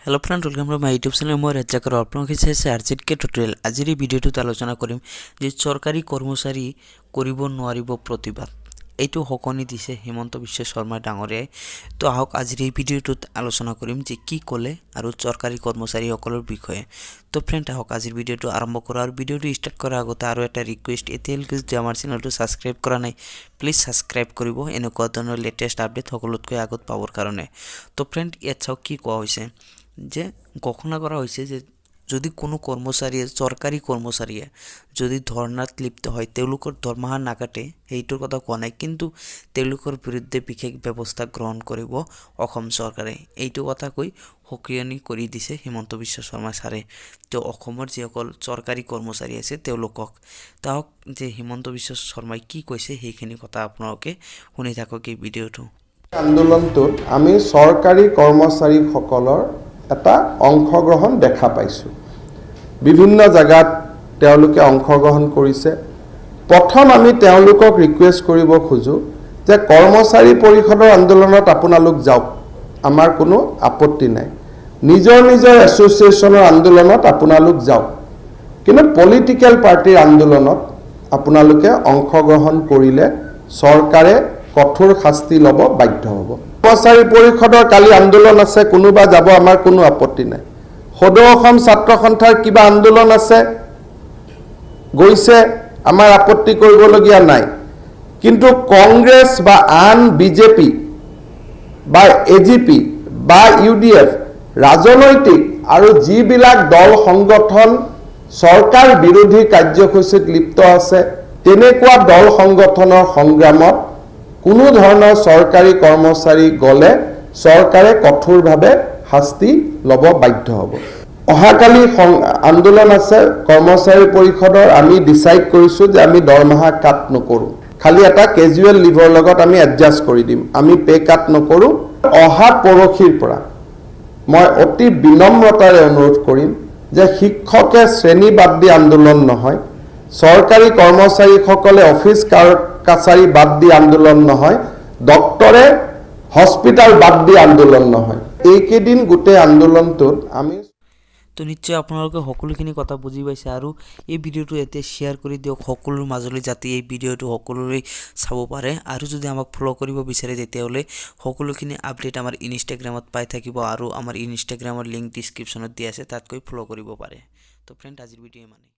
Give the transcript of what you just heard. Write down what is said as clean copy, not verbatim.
hello friend welcome to my YouTube channel मैं राजाकर आपलोक চাইছে আৰজিকে টিউটোৰিয়েল আজিৰ এই ভিডিঅ'টোত আলোচনা কৰিম যে চৰকাৰী কৰ্মচাৰী কৰিব নোৱাৰিব প্ৰতিবাদ এইটো হকনি দিছে হিমন্ত বিশ্ব শৰ্মা ডাঙৰীয়াই তো আহক আজিৰ এই ভিডিঅ'টোত আলোচনা কৰিম যে কি ক'লে আৰু চৰকাৰী কৰ্মচাৰী সকলৰ বিষয়ে তো ফ্ৰেন্ড আহক আজিৰ ভিডিঅ'টো আৰম্ভ কৰা আৰু ভিডিঅ'টো ষ্টাৰ্ট কৰাৰ আগতে আৰু এটা ৰিকুৱেষ্ট এতিয়ালৈকে যদি আমাৰ চেনেলটো সাবস্ক্ৰাইব কৰা নাই প্লিজ সাবস্ক্ৰাইব কৰিব এনেকুৱা ধৰণৰ লেটেষ্ট আপডেট সকলোতকৈ আগত পাবৰ কাৰণে তো ফ্ৰেন্ড ইয়াত চাওক কি কোৱা হৈছে যে ঘোষণা কৰা হয়েছে যে যদি কোনো কৰ্মচাৰী সৰকাৰি কৰ্মচাৰী যদি ধৰ্নাত লিপ্ত হয় তেওঁলোকৰ দৰমহা নাকাটে এইটোৰ কথা কোৱা নাই কিন্তু তেওঁলোকৰ বিৰুদ্ধে বিশেষ ব্যৱস্থা গ্ৰহণ কৰিব অসম চৰকাৰে এইটো কথা কৈ হকিয়নি কৰি দিছে হিমন্ত বিশ্ব শৰ্মা ছাৰে তো অসমৰ যিসকল চৰকাৰী কৰ্মচাৰী আছে তেওঁলোকক তাওক যে হিমন্ত বিশ্ব শৰ্মাই কি কৈছে সেইখিনি কথা আপোনালোকে শুনি থাকক এই ভিডিঅ'টো আন্দোলনটোত আমি চৰকাৰী কৰ্মচাৰীসকলৰ এটা অংশগ্ৰহণ দেখা পাইছো বিভিন্ন জায়গাত তেওঁলোকে অংশগ্ৰহণ কৰিছে প্ৰথম আমি তেওঁলোকক ৰিকুৱেষ্ট কৰিব খোজো যে কৰ্মচাৰী পৰিষদৰ আন্দোলনত আপোনালোক যাওক আমাৰ কোনো আপত্তি নাই নিজৰ নিজৰ এছ'চিয়েশ্যনৰ আন্দোলনত আপোনালোক যাওক কিন্তু পলিটিক্যাল পাৰ্টিৰ আন্দোলনত আপোনালোকে অংশগ্ৰহণ কৰিলে চৰকাৰে কঠোৰ শাস্তি ল'ব বাধ্য হ'ব কৰ্মচাৰী পৰিষদৰ কালি আন্দোলন আছে কোনোবা যাব আমাৰ কোনো আপত্তি নাই সদৌ অসম ছাত্ৰ সন্থাৰ কিবা আন্দোলন আছে গৈছে আমাৰ আপত্তি কৰিবলগীয়া নাই কিন্তু কংগ্ৰেছ বা আন বিজেপি বা এজিপি বা ইউডিএফ ৰাজনৈতিক আৰু যিবিলাক দল সংগঠন চৰকাৰ বিৰোধী কাৰ্যসূচীত লিপ্ত আছে তেনেকুৱা দল সংগঠনৰ সংগ্ৰামত কোনো ধৰণৰ চৰকাৰী কৰ্মচাৰী গলে চৰকাৰে কঠোৰভাৱে শাস্তি ল'ব বাধ্য হ'ব অহাকালি আন্দোলন আছে কৰ্মচাৰী পৰিষদৰ আমি ডিসাইড কৰিছো যে আমি দৰমহা কাট নকৰো খালি এটা কেজুৱেল লিভৰ লগত আমি এডজাস্ট কৰি দিম আমি পে কাট নকৰো অহা পৰখিৰ পৰা মই অতি বিনম্ৰতাৰে অনুৰোধ কৰিম যে শিক্ষকে শ্ৰেণী বাদ দি আন্দোলন নহয় চৰকাৰী কৰ্মচাৰীসকলে অফিস কাছাৰী বাদ দি আন্দোলন নহয় ডক্টৰে হস্পিটাল বাদ দি আন্দোলন নহয় এইকেইদিন গোটেই আন্দোলনটোত আমি তো নিশ্চয় আপোনালোকে সকলোখিনি কথা বুজি পাইছে আৰু এই ভিডিঅ'টো এতিয়া শ্বেয়াৰ কৰি দিয়ক সকলোৰ মাজলৈ যাতে এই ভিডিঅ'টো সকলোৰে চাব পাৰে আৰু যদি আমাক ফলো কৰিব বিচাৰে তেতিয়াহ'লে সকলোখিনি আপডেট আমাৰ ইনষ্টাগ্ৰামত পাই থাকিব আৰু আমাৰ ইনষ্টাগ্ৰামৰ লিংক ডেসক্ৰিপচনত দিয়া আছে তাত গৈ ফলো কৰিব পাৰে তো ফ্ৰেন্ড আজিৰ ভিডিঅ' মানে